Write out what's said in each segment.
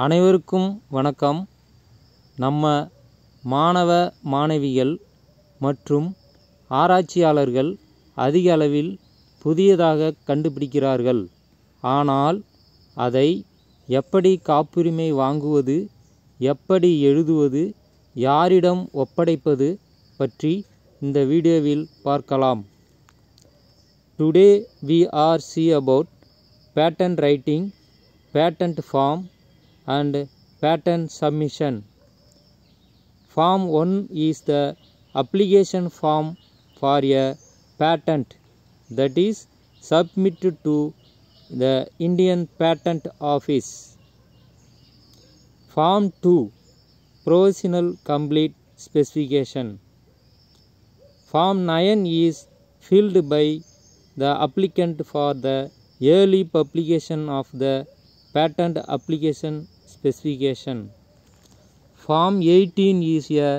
அனைவருக்கும் வணக்கம். நம்ம மாணவ மாணவிகள் மற்றும் ஆராய்ச்சியாளர்கள் அதிக அளவில் புதியதாக கண்டுபிடிக்கிறார்கள். ஆனால் அதை எப்படி காப்புரிமை வாங்குவது, எப்படி எழுதுவது, யாரிடம் ஒப்படைப்பது பற்றி இந்த வீடியோவில் பார்க்கலாம். Today we are see about patent writing, patent form and patent submission. Form 1 is the application form for a patent that is submitted to the Indian Patent Office. Form 2 Provisional Complete Specification. Form 9 is filled by the applicant for the early publication of the patent application specification. Form 18 is a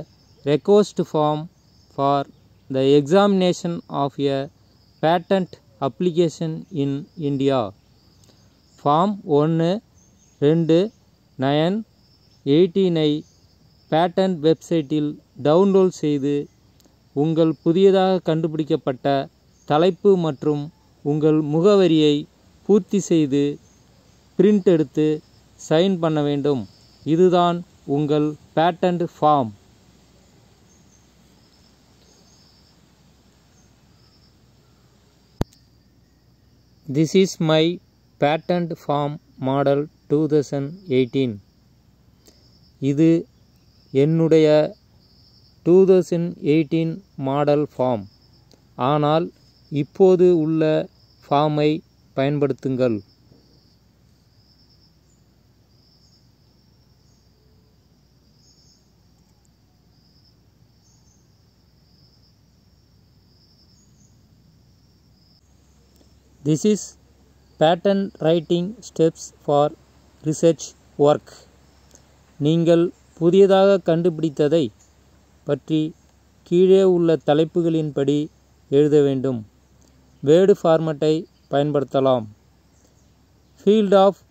request form for the examination of a patent application in India. Form 1, 2, 9, 18 I patent வெப்சைட்டில் download செய்து உங்கள் புதியதாக கண்டுபிடிக்கப்பட்ட தலைப்பு மற்றும் உங்கள் முகவரியை பூர்த்தி செய்து பிரிண்ட் எடுத்து சைன் பண்ண வேண்டும். இதுதான் உங்கள் patent form. This is my patent form model 2018. இது என்னுடைய 2018 மாடல் ஃபார்ம். ஆனால் இப்போது உள்ள ஃபார்மை பயன்படுத்துங்கள். This is patent writing steps for research work. நீங்கள் புதியதாக கண்டுபிடித்ததை பற்றி கீழே உள்ள தலைப்புகளின்படி எழுத வேண்டும். வேர்டு ஃபார்மட்டை பயன்படுத்தலாம். Field of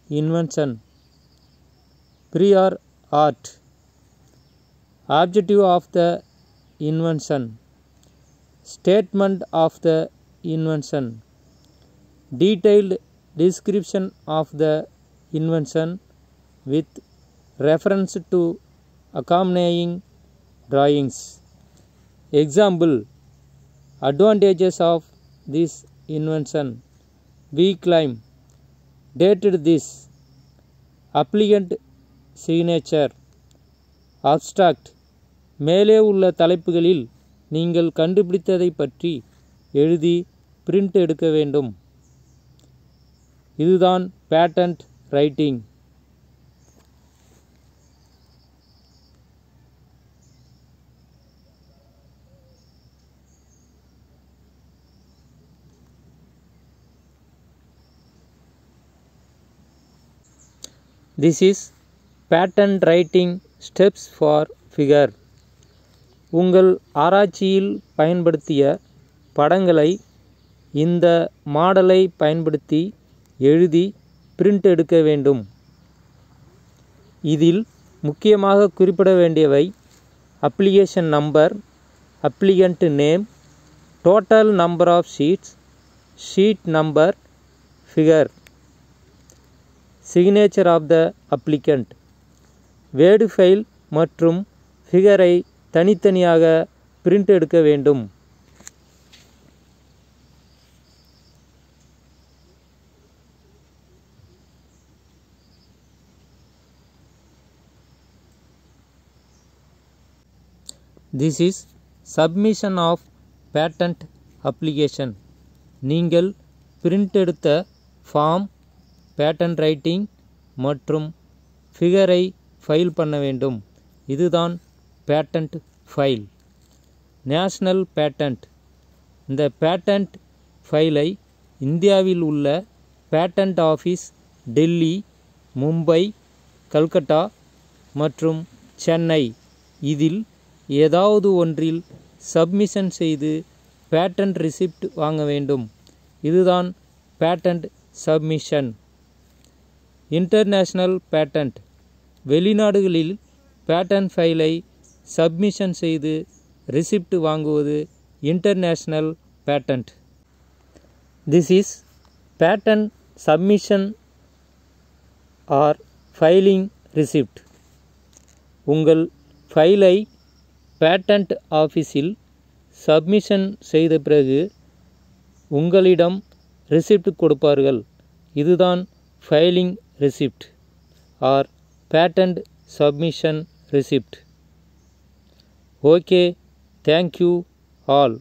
invention, prior art, objective of the invention, statement of the invention, detailed description of the invention with reference to accompanying drawings. Example: advantages of this invention. We claim. Dated this. Applicant signature. Abstract. மேலே உள்ள தலைப்புகளில் நீங்கள் கண்டுபிடித்ததை பற்றி எழுதி print எடுக்க வேண்டும். இதுதான் patent writing. This is patent writing steps for figure. உங்கள் ஆராய்ச்சியில் பயன்படுத்திய படங்களை இந்த மாடலை பயன்படுத்தி எழுதி பிரிண்ட் எடுக்க வேண்டும். இதில் முக்கியமாக குறிப்பிட வேண்டியவை application number, applicant name, total number of sheets, sheet number, figure, signature of the applicant. Word file மற்றும் ஃபிகரை தனித்தனியாக பிரிண்ட் எடுக்க வேண்டும். This is submission of patent application. நீங்கள் பிரிண்ட் எடுத்த ஃபார்ம், பேட்டன்ட் ரைட்டிங் மற்றும் ஃபிகரை ஃபைல் பண்ண வேண்டும். இதுதான் பேட்டன்ட் ஃபைல். National patent. இந்த பேட்டன்ட் ஃபைலை இந்தியாவில் உள்ள பேட்டன்ட் ஆஃபீஸ் டெல்லி, மும்பை, கல்கட்டா மற்றும் சென்னை இதில் ஏதாவது ஒன்றில் சப்மிஷன் செய்து பேட்டன்ட் ரிசிப்ட் வாங்க வேண்டும். இதுதான் பேட்டன்ட் சப்மிஷன். இன்டர்நேஷ்னல் பேட்டன்ட், வெளிநாடுகளில் பேட்டன்ட் ஃபைலை சப்மிஷன் செய்து ரிசிப்ட் வாங்குவது international patent. This is patent submission or filing receipt. உங்கள் ஃபைலை பேட்டன்ட் ஆஃபீஸில் சப்மிஷன் செய்த பிறகு உங்களிடம் ரிசிப்ட் கொடுப்பார்கள். இதுதான் filing receipt or patent submission receipt. Okay, thank you all.